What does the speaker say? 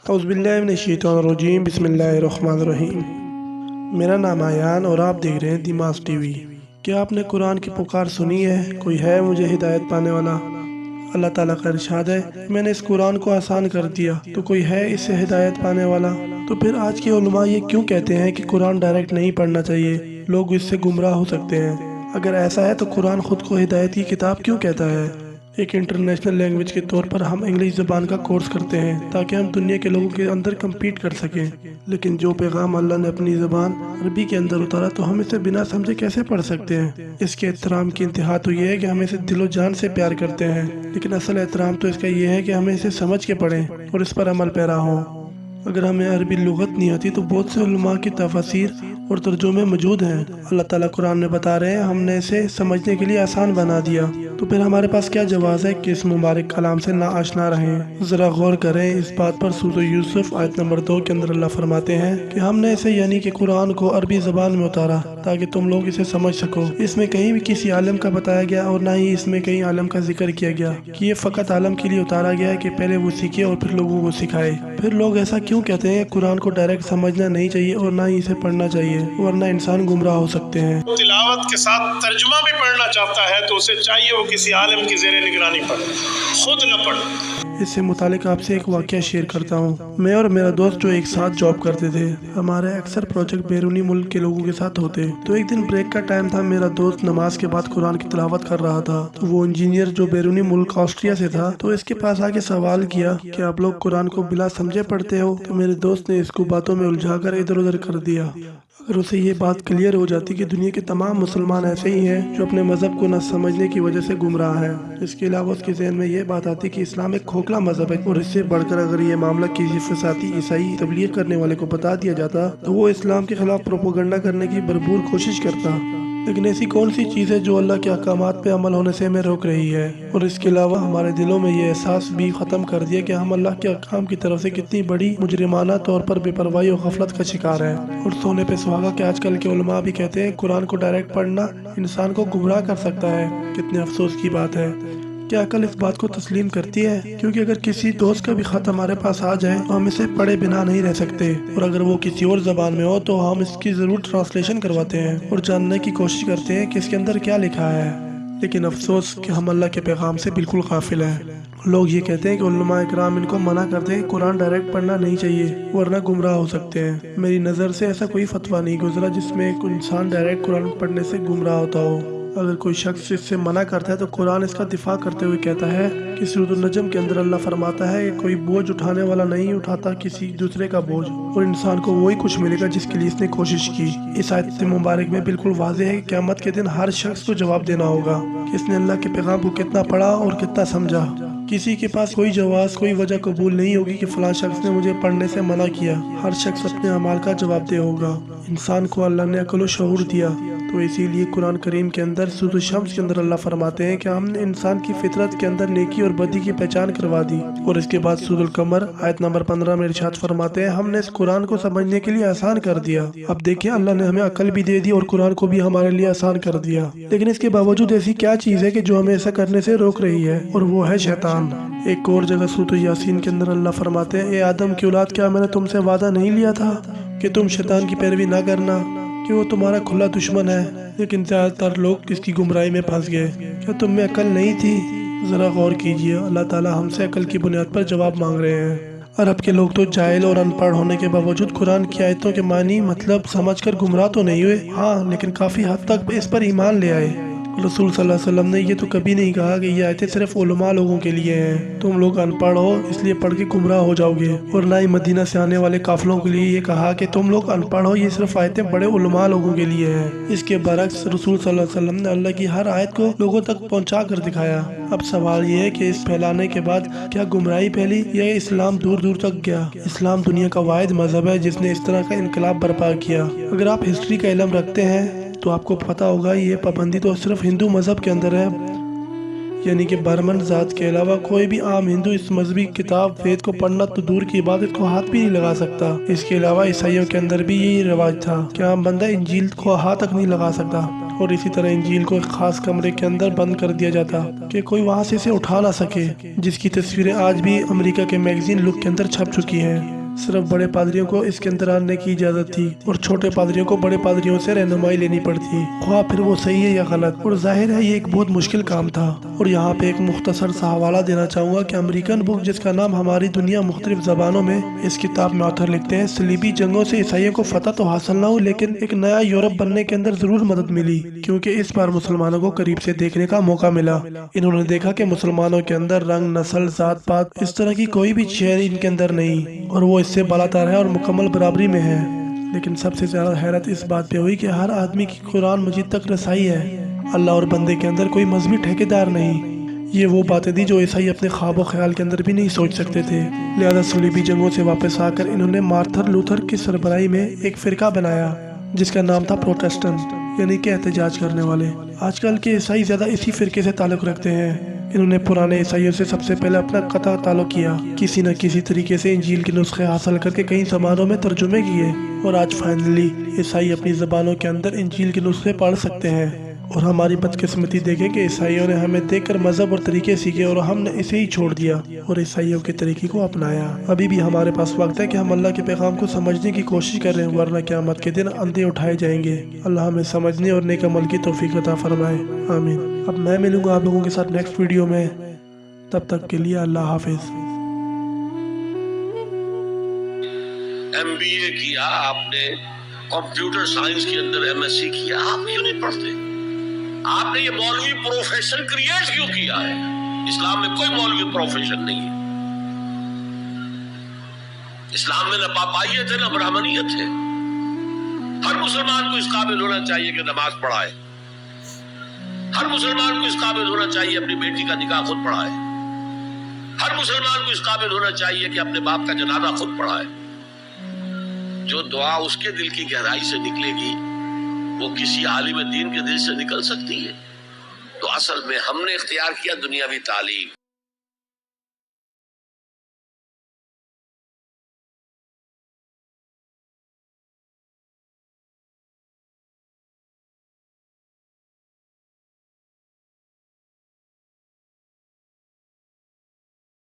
اعوذ باللہ من الشیطان الرجیم، بسم اللہ الرحمن الرحیم۔ میرا نام ایان اور آپ دیکھ رہے ہیں دیماس ٹی وی۔ کیا آپ نے قرآن کی پکار سنی ہے؟ کوئی ہے مجھے ہدایت پانے والا؟ اللہ تعالیٰ کا ارشاد ہے، میں نے اس قرآن کو آسان کر دیا، تو کوئی ہے اس سے ہدایت پانے والا؟ تو پھر آج کے علماء یہ کیوں کہتے ہیں کہ قرآن ڈائریکٹ نہیں پڑھنا چاہیے، لوگ اس سے گمراہ ہو سکتے ہیں؟ اگر ایسا ہے تو قرآن خود کو ہدایت کی کتاب کیوں کہتا ہے؟ ایک انٹرنیشنل لینگویج کے طور پر ہم انگلش زبان کا کورس کرتے ہیں تاکہ ہم دنیا کے لوگوں کے اندر کمپیٹ کر سکیں، لیکن جو پیغام اللہ نے اپنی زبان عربی کے اندر اتارا تو ہم اسے بنا سمجھے کیسے پڑھ سکتے ہیں؟ اس کے احترام کی انتہا تو یہ ہے کہ ہم اسے دل و جان سے پیار کرتے ہیں، لیکن اصل احترام تو اس کا یہ ہے کہ ہمیں اسے سمجھ کے پڑھیں اور اس پر عمل پیرا ہوں۔ اگر ہمیں عربی لغت نہیں آتی تو بہت سے علماء کی تفاسیر اور ترجمے موجود ہیں۔ اللہ تعالیٰ قرآن میں بتا رہے ہیں ہم نے اسے سمجھنے کے لیے آسان بنا دیا، تو پھر ہمارے پاس کیا جواز ہے کہ اس مبارک کلام سے ناآشنا رہیں؟ ذرا غور کریں اس بات پر۔ سورۃ یوسف آیت نمبر 2 کے اندر اللہ فرماتے ہیں کہ ہم نے اسے یعنی کہ قرآن کو عربی زبان میں اتارا تاکہ تم لوگ اسے سمجھ سکو۔ اس میں کہیں بھی کسی عالم کا بتایا گیا اور نہ ہی اس میں کہیں عالم کا ذکر کیا گیا کہ یہ فقط عالم کے لیے اتارا گیا ہے کہ پہلے وہ سیکھے اور پھر لوگوں کو سکھائے۔ پھر لوگ ایسا کیوں کہتے ہیں کہ قرآن کو ڈائریکٹ سمجھنا نہیں چاہیے اور نہ ہی اسے پڑھنا چاہیے، ورنہ انسان گمراہ ہو سکتے ہیں؟ تلاوت کے ساتھ ترجمہ بھی پڑھنا چاہتا ہے تو اسے چاہیے وہ کسی عالم کی زیر نگرانی پڑھے، خود نہ پڑھے۔ اس سے متعلق آپ سے ایک واقعہ شیئر کرتا ہوں۔ میں اور میرا دوست جو ایک ساتھ جاب کرتے تھے، ہمارے اکثر پروجیکٹ بیرونی ملک کے لوگوں کے ساتھ ہوتے، تو ایک دن بریک کا ٹائم تھا۔ میرا دوست نماز کے بعد قرآن کی تلاوت کر رہا تھا، تو وہ انجینئر جو بیرونی ملک آسٹریا سے تھا تو اس کے پاس آ کے سوال کیا کہ آپ لوگ قرآن کو بلا سمجھے پڑھتے ہو؟ تو میرے دوست نے اس کو باتوں میں الجھا کر ادھر ادھر کر دیا۔ اگر اسے یہ بات کلیئر ہو جاتی کہ دنیا کے تمام مسلمان ایسے ہی ہیں جو اپنے مذہب کو نہ سمجھنے کی وجہ سے گمراہ ہیں، اس کے علاوہ اس کے ذہن میں یہ بات آتی کہ اسلام ایک کھوکھلا مذہب ہے، اور اس سے بڑھ کر اگر یہ معاملہ کسی فسادی عیسائی تبلیغ کرنے والے کو بتا دیا جاتا تو وہ اسلام کے خلاف پروپیگنڈا کرنے کی بھرپور کوشش کرتا۔ لیکن ایسی کون سی چیز ہے جو اللہ کے احکامات پہ عمل ہونے سے ہمیں روک رہی ہے؟ اور اس کے علاوہ ہمارے دلوں میں یہ احساس بھی ختم کر دیا کہ ہم اللہ کے احکام کی طرف سے کتنی بڑی مجرمانہ طور پر بے پرواہی اور غفلت کا شکار ہے۔ اور سونے پہ سہاگا کہ آج کل کے علماء بھی کہتے ہیں قرآن کو ڈائریکٹ پڑھنا انسان کو گمراہ کر سکتا ہے۔ کتنے افسوس کی بات ہے۔ کیا عقل اس بات کو تسلیم کرتی ہے؟ کیونکہ اگر کسی دوست کا بھی خط ہمارے پاس آ جائے تو ہم اسے پڑھے بنا نہیں رہ سکتے، اور اگر وہ کسی اور زبان میں ہو تو ہم اس کی ضرور ٹرانسلیشن کرواتے ہیں اور جاننے کی کوشش کرتے ہیں کہ اس کے اندر کیا لکھا ہے۔ لیکن افسوس کہ ہم اللہ کے پیغام سے بالکل غافل ہیں۔ لوگ یہ کہتے ہیں کہ علماء اکرام ان کو منع کرتے ہیں کہ قرآن ڈائریکٹ پڑھنا نہیں چاہیے ورنہ گمراہ ہو سکتے ہیں۔ میری نظر سے ایسا کوئی فتویٰ نہیں گزرا جس میں ایک انسان ڈائریکٹ قرآن پڑھنے سے گمراہ ہوتا ہو۔ اگر کوئی شخص اس سے منع کرتا ہے تو قرآن اس کا دفاع کرتے ہوئے کہتا ہے کہ سورۃ النجم کے اندر اللہ فرماتا ہے کہ کوئی بوجھ اٹھانے والا نہیں اٹھاتا کسی دوسرے کا بوجھ، اور انسان کو وہی کچھ ملے گا جس کے لیے اس نے کوشش کی۔ اس آیت مبارک میں بالکل واضح ہے کہ قیامت کے دن ہر شخص کو جواب دینا ہوگا کہ اس نے اللہ کے پیغام کو کتنا پڑھا اور کتنا سمجھا۔ کسی کے پاس کوئی جواز، کوئی وجہ قبول نہیں ہوگی کہ فلاں شخص نے مجھے پڑھنے سے منع کیا۔ ہر شخص اپنے اعمال کا جواب دہ ہوگا۔ انسان کو اللہ نے عقل و شعور دیا، تو اسی لیے قرآن کریم کے اندر سورۃ الشمس کے اندر اللہ فرماتے ہیں کہ ہم نے انسان کی فطرت کے اندر نیکی اور بدی کی پہچان کروا دی، اور اس کے بعد سورۃ القمر آیت نمبر 15 میں ارشاد فرماتے ہیں ہم نے اس قرآن کو سمجھنے کے لیے آسان کر دیا۔ اب دیکھیں اللہ نے ہمیں عقل بھی دے دی اور قرآن کو بھی ہمارے لیے آسان کر دیا، لیکن اس کے باوجود ایسی کیا چیز ہے کہ جو ہمیں ایسا کرنے سے روک رہی ہے، اور وہ ہے شیطان۔ ایک اور جگہ سورۃ یاسین کے اندر اللہ فرماتے ہیں اے آدم کی اولاد، کیا میں نے تم سے وعدہ نہیں لیا تھا کہ تم شیطان کی پیروی نہ کرنا، کہ وہ تمہارا کھلا دشمن ہے؟ لیکن زیادہ تر لوگ اس کی گمراہی میں پھنس گئے۔ کیا تم میں عقل نہیں تھی؟ ذرا غور کیجئے، اللہ تعالیٰ ہم سے عقل کی بنیاد پر جواب مانگ رہے ہیں۔ عرب کے لوگ تو جاہل اور ان پڑھ ہونے کے باوجود قرآن کی آیتوں کے معنی مطلب سمجھ کر گمراہ تو نہیں ہوئے، ہاں لیکن کافی حد تک اس پر ایمان لے آئے۔ رسول صلی اللہ علیہ وسلم نے یہ تو کبھی نہیں کہا کہ یہ آیتیں صرف علماء لوگوں کے لیے ہیں، تم لوگ ان پڑھ ہو اس لیے پڑھ کے گمراہ ہو جاؤ گے، اور نہ ہی مدینہ سے آنے والے قافلوں کے لیے یہ کہا کہ تم لوگ ان پڑھ ہو، یہ صرف آیتیں بڑے علماء لوگوں کے لیے ہیں۔ اس کے برعکس رسول صلی اللہ علیہ وسلم نے اللہ کی ہر آیت کو لوگوں تک پہنچا کر دکھایا۔ اب سوال یہ ہے کہ اس پھیلانے کے بعد کیا گمراہی پھیلی یا اسلام دور دور تک گیا؟ اسلام دنیا کا واحد مذہب ہے جس نے اس طرح کا انقلاب برپا کیا۔ اگر آپ ہسٹری کا علم رکھتے ہیں تو آپ کو پتہ ہوگا یہ پابندی تو صرف ہندو مذہب کے اندر ہے، یعنی کہ برہمن ذات کے علاوہ کوئی بھی عام ہندو اس مذہبی کتاب وید کو پڑھنا تو دور کی بات اس کو ہاتھ بھی نہیں لگا سکتا۔ اس کے علاوہ عیسائیوں کے اندر بھی یہی رواج تھا کہ عام بندہ انجیل کو ہاتھ تک نہیں لگا سکتا، اور اسی طرح انجیل کو ایک خاص کمرے کے اندر بند کر دیا جاتا کہ کوئی وہاں سے اسے اٹھا نہ سکے، جس کی تصویریں آج بھی امریکہ کے میگزین لک کے اندر چھپ چکی ہیں۔ صرف بڑے پادریوں کو اس کے اندر آنے کی اجازت تھی اور چھوٹے پادریوں کو بڑے پادریوں سے رہنمائی لینی پڑتی، خواہ پھر وہ صحیح ہے یا غلط، اور ظاہر ہے یہ ایک بہت مشکل کام تھا۔ اور یہاں پہ ایک مختصر سا حوالہ دینا چاہوں گا کہ امریکن بک جس کا نام ہماری دنیا مختلف زبانوں میں، اس کتاب میں آتھر لکھتے ہیں صلیبی جنگوں سے عیسائیوں کو فتح تو حاصل نہ ہو لیکن ایک نیا یورپ بننے کے اندر ضرور مدد ملی، کیونکہ اس بار مسلمانوں کو قریب سے دیکھنے کا موقع ملا۔ انہوں نے دیکھا کہ مسلمانوں کے اندر رنگ، نسل، ذات پات اس طرح کی کوئی بھی چیز ان کے اندر نہیں، اور وہ اس سے بالاتر ہے اور مکمل برابری میں ہے۔ لیکن سب سے زیادہ حیرت اس بات پہ ہوئی کہ ہر آدمی کی قرآن مجید تک رسائی ہے، اللہ اور بندے کے اندر کوئی مذہبی ٹھیکیدار نہیں۔ یہ وہ باتیں تھی جو عیسائی اپنے خواب و خیال کے اندر بھی نہیں سوچ سکتے تھے۔ لہذا صلیبی جنگوں سے واپس آ کر انہوں نے مارتن لوتھر کی سربراہی میں ایک فرقہ بنایا جس کا نام تھا پروٹسٹنٹ، یعنی کہ احتجاج کرنے والے۔ آج کل کے عیسائی زیادہ اسی فرقے سے تعلق رکھتے ہیں۔ انہوں نے پرانے عیسائیوں سے سب سے پہلے اپنا قطع تعلق کیا، کسی نہ کسی طریقے سے انجیل کے نسخے حاصل کر کے کئی زبانوں میں ترجمے کیے، اور آج فائنلی عیسائی اپنی زبانوں کے اندر انجیل کے نسخے پڑھ سکتے ہیں۔ اور ہماری بدقسمتی دیکھیں کہ عیسائیوں نے ہمیں دیکھ کر مذہب اور طریقے سیکھے اور ہم نے اسے ہی چھوڑ دیا اور عیسائیوں کے طریقے کو اپنایا۔ ابھی بھی ہمارے پاس وقت ہے کہ ہم اللہ کے پیغام کو سمجھنے کی کوشش کر رہے ہیں، ورنہ قیامت کے دن اندھے اٹھائے جائیں گے۔ اللہ ہمیں سمجھنے اور نیک عمل کی توفیق عطا فرمائے، آمین۔ اب میں ملوں گا آپ لوگوں کے ساتھ نیکسٹ ویڈیو میں، تب تک کے لیے اللہ حافظ۔ MBA کیا آپ نے، کمپیوٹر سائنس کے اندر MSc کیا، آپ کیوں نہیں پڑھتے؟ آپ نے یہ مولوی پروفیشن کریٹ کیوں کیا ہے؟ اسلام میں کوئی مولوی پروفیشن نہیں ہے۔ اسلام میں نہ پاپائیت ہے نہ برہمنیت ہے۔ ہر مسلمان کو اس قابل ہونا چاہیے کہ نماز پڑھائے، ہر مسلمان کو اس قابل ہونا چاہیے اپنی بیٹی کا نکاح خود پڑھائے، ہر مسلمان کو اس قابل ہونا چاہیے کہ اپنے باپ کا جنازہ خود پڑھائے۔ جو دعا اس کے دل کی گہرائی سے نکلے گی وہ کسی عالم دین کے دل سے نکل سکتی ہے۔ تو اصل میں ہم نے اختیار کیا دنیاوی تعلیم۔